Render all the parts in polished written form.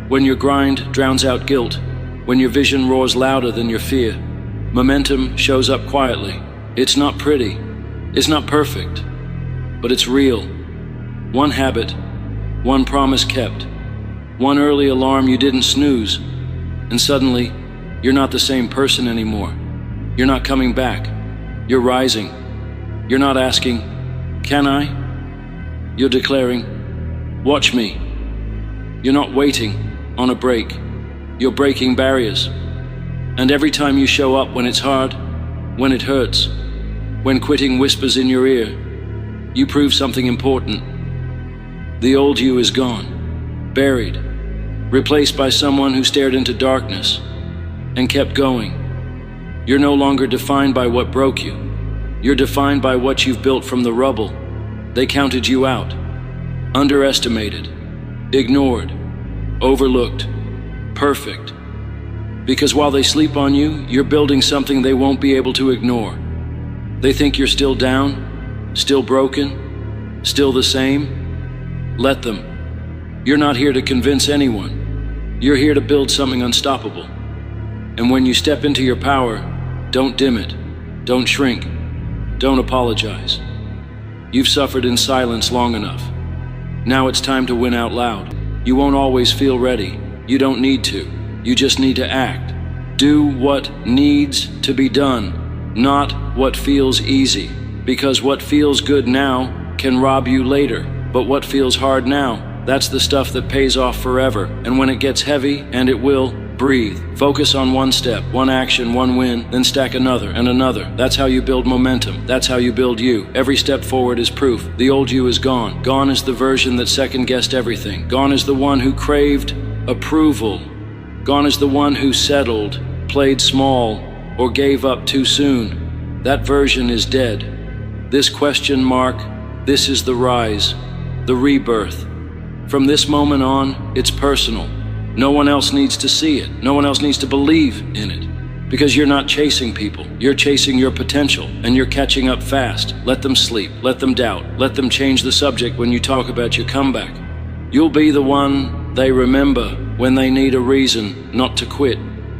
when your grind drowns out guilt, when your vision roars louder than your fear. Momentum shows up quietly. It's not pretty, it's not perfect, but it's real. One habit, one promise kept, one early alarm you didn't snooze, and suddenly, you're not the same person anymore. You're not coming back. You're rising. You're not asking, "Can I?" You're declaring, "Watch me." You're not waiting on a break. You're breaking barriers. And every time you show up when it's hard, when it hurts, when quitting whispers in your ear, you prove something important. The old you is gone, buried, replaced by someone who stared into darkness and kept going. You're no longer defined by what broke you. You're defined by what you've built from the rubble. They counted you out, underestimated, ignored, overlooked, perfect. Because while they sleep on you, you're building something they won't be able to ignore. They think you're still down, still broken, still the same. Let them. You're not here to convince anyone. You're here to build something unstoppable. And when you step into your power, don't dim it, don't shrink, don't apologize. You've suffered in silence long enough. Now it's time to win out loud. You won't always feel ready. You don't need to. You just need to act. Do what needs to be done, not what feels easy. Because what feels good now can rob you later. But what feels hard now, that's the stuff that pays off forever. And when it gets heavy, and it will, breathe. Focus on one step, one action, one win, then stack another and another. That's how you build momentum. That's how you build you. Every step forward is proof. The old you is gone. Gone is the version that second-guessed everything. Gone is the one who craved approval. Gone is the one who settled, played small, or gave up too soon. That version is dead. This question mark, this is the rise, the rebirth. From this moment on, it's personal. No one else needs to see it. No one else needs to believe in it. Because you're not chasing people. You're chasing your potential, and you're catching up fast. Let them sleep. Let them doubt. Let them change the subject when you talk about your comeback. You'll be the one they remember when they need a reason not to quit.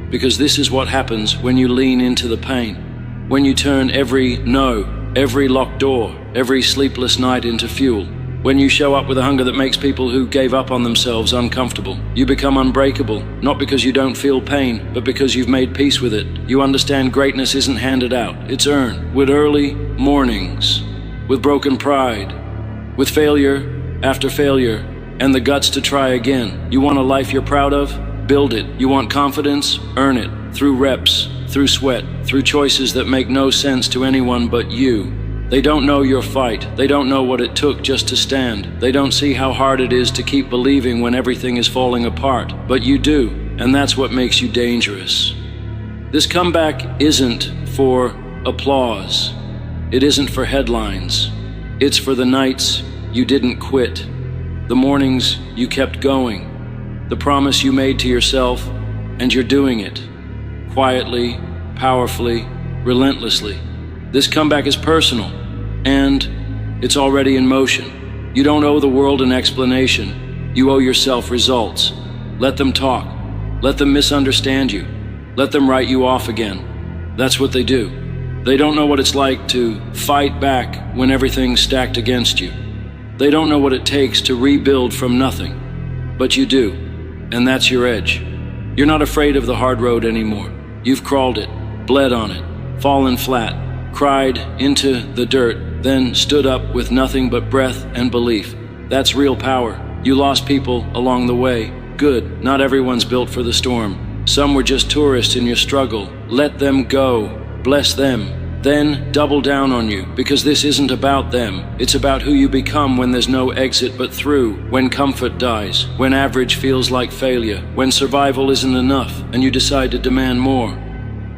Because this is what happens when you lean into the pain. When you turn every no, every locked door, every sleepless night into fuel. When you show up with a hunger that makes people who gave up on themselves uncomfortable. You become unbreakable, not because you don't feel pain, but because you've made peace with it. You understand greatness isn't handed out, it's earned. With early mornings, with broken pride, with failure after failure, and the guts to try again. You want a life you're proud of? Build it. You want confidence? Earn it. Through reps, through sweat, through choices that make no sense to anyone but you. They don't know your fight. They don't know what it took just to stand. They don't see how hard it is to keep believing when everything is falling apart. But you do, and that's what makes you dangerous. This comeback isn't for applause. It isn't for headlines. It's for the nights you didn't quit, the mornings you kept going, the promise you made to yourself, and you're doing it. Quietly, powerfully, relentlessly. This comeback is personal, and it's already in motion. You don't owe the world an explanation. You owe yourself results. Let them talk. Let them misunderstand you. Let them write you off again. That's what they do. They don't know what it's like to fight back when everything's stacked against you. They don't know what it takes to rebuild from nothing. But you do, and that's your edge. You're not afraid of the hard road anymore. You've crawled it, bled on it, fallen flat, cried into the dirt, then stood up with nothing but breath and belief. That's real power. You lost people along the way. Good, not everyone's built for the storm. Some were just tourists in your struggle. Let them go. Bless them. Then double down on you, because this isn't about them. It's about who you become when there's no exit but through, when comfort dies, when average feels like failure, when survival isn't enough and you decide to demand more.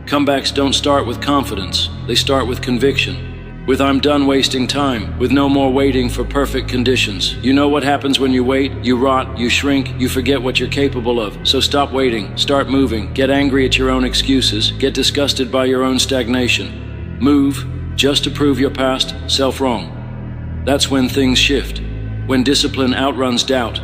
Comebacks don't start with confidence. They start with conviction. With "I'm done wasting time," with no more waiting for perfect conditions. You know what happens when you wait? You rot, you shrink, you forget what you're capable of. So stop waiting, start moving, get angry at your own excuses, get disgusted by your own stagnation. Move, just to prove your past self wrong. That's when things shift, when discipline outruns doubt,